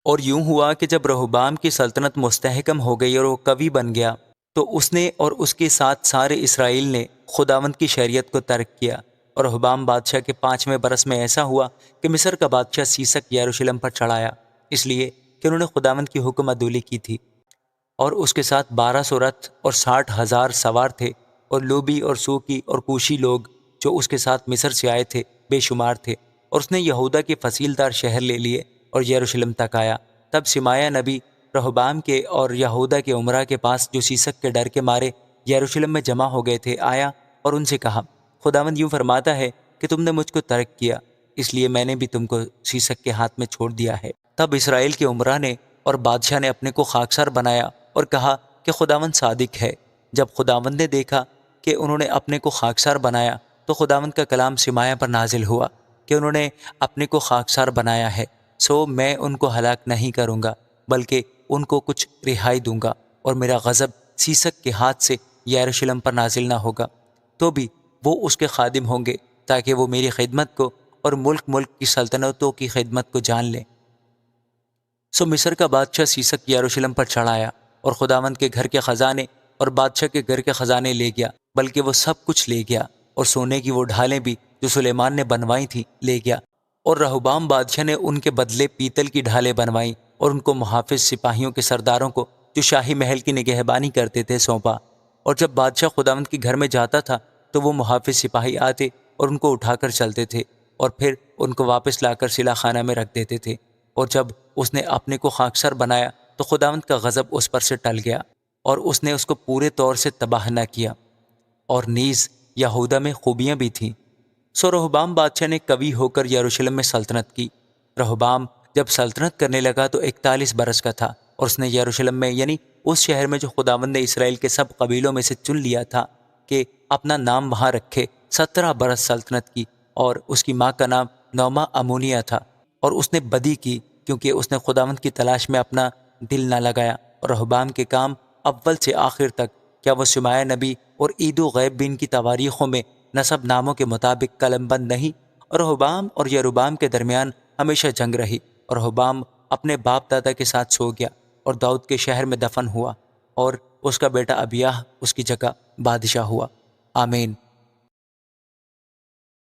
اور یوں ہوا کہ جب رہبام کی سلطنت مستحکم ہو گئی اور وہ قوی بن گیا، تو اس نے اور اس کے ساتھ سارے اسرائیل نے خداوند کی شریعت کو ترک کیا۔ اور رہبام بادشاہ کے 5ویں برس میں ایسا ہوا کہ مصر کا بادشاہ سیسک یروشلم پر چڑھایا، اس لیے کہ انہوں نے خداوند کی حکم عدولی کی تھی، اور اس کے ساتھ 1200 رتھ اور 60,000 سوار تھے، اور لوبی اور سوکی اور کوشی لوگ جو اس کے ساتھ مصر سے آئے تھے بے شمار تھے۔ اور اس نے یہودا کے فصیلدار شہر لے لیے اور یروشلم تک آیا۔ تب شمعیاہ نبی رہبام کے اور یہودا کے عمرا کے پاس، جو سیسک کے ڈر کے مارے یروشلم میں جمع ہو گئے تھے، آیا اور ان سے کہا، خداوند یوں فرماتا ہے کہ تم نے مجھ کو ترک کیا، اس لیے میں نے بھی تم کو سیسک کے ہاتھ میں چھوڑ دیا ہے۔ تب اسرائیل کے عمرا نے اور بادشاہ نے اپنے کو خاکسار بنایا اور کہا کہ خداوند صادق ہے۔ جب خداوند نے دیکھا کہ انہوں نے اپنے کو خاکسار بنایا، تو خداوند کا کلام شمعیاہ پر نازل ہوا کہ انہوں نے اپنے کو خاکسار بنایا ہے، سو میں ان کو ہلاک نہیں کروں گا، بلکہ ان کو کچھ رہائی دوں گا، اور میرا غضب سیسک کے ہاتھ سے یروشلم پر نازل نہ ہوگا، تو بھی وہ اس کے خادم ہوں گے، تاکہ وہ میری خدمت کو اور ملک ملک کی سلطنتوں کی خدمت کو جان لیں۔ سو مصر کا بادشاہ سیسک یروشلم پر چڑھایا اور خداوند کے گھر کے خزانے اور بادشاہ کے گھر کے خزانے لے گیا، بلکہ وہ سب کچھ لے گیا، اور سونے کی وہ ڈھالیں بھی جو سلیمان نے بنوائی تھیں لے گیا۔ اور رہبام بادشاہ نے ان کے بدلے پیتل کی ڈھالیں بنوائیں اور ان کو محافظ سپاہیوں کے سرداروں کو جو شاہی محل کی نگہبانی کرتے تھے سونپا۔ اور جب بادشاہ خداوند کے گھر میں جاتا تھا تو وہ محافظ سپاہی آتے اور ان کو اٹھا کر چلتے تھے، اور پھر ان کو واپس لا کر سلاح خانہ میں رکھ دیتے تھے۔ اور جب اس نے اپنے کو خاکسار بنایا تو خداوند کا غضب اس پر سے ٹل گیا، اور اس نے اس کو پورے طور سے تباہ نہ کیا، اور نیز یہودا میں خوبیاں بھی تھیں۔ سو رہبام بادشاہ نے قوی ہو کر یروشلم میں سلطنت کی۔ رہبام جب سلطنت کرنے لگا تو 41 برس کا تھا، اور اس نے یروشلم میں، یعنی اس شہر میں جو خداوند نے اسرائیل کے سب قبیلوں میں سے چن لیا تھا کہ اپنا نام وہاں رکھے، 17 برس سلطنت کی۔ اور اس کی ماں کا نام نعما امونیہ تھا، اور اس نے بدی کی کیونکہ اس نے خداوند کی تلاش میں اپنا دل نہ لگایا۔ اور رہبام کے کام اول سے آخر تک، کیا وہ شمعیاہ نبی اور عید و غیب بھی ان کی تواریخوں میں نسب ناموں کے مطابق قلم بند نہیں؟ اور رہبام اور یروبام کے درمیان ہمیشہ جنگ رہی، اور رہبام اپنے باپ دادا کے ساتھ سو گیا اور داؤد کے شہر میں دفن ہوا، اور اس کا بیٹا ابیاہ اس کی جگہ بادشاہ ہوا۔ آمین۔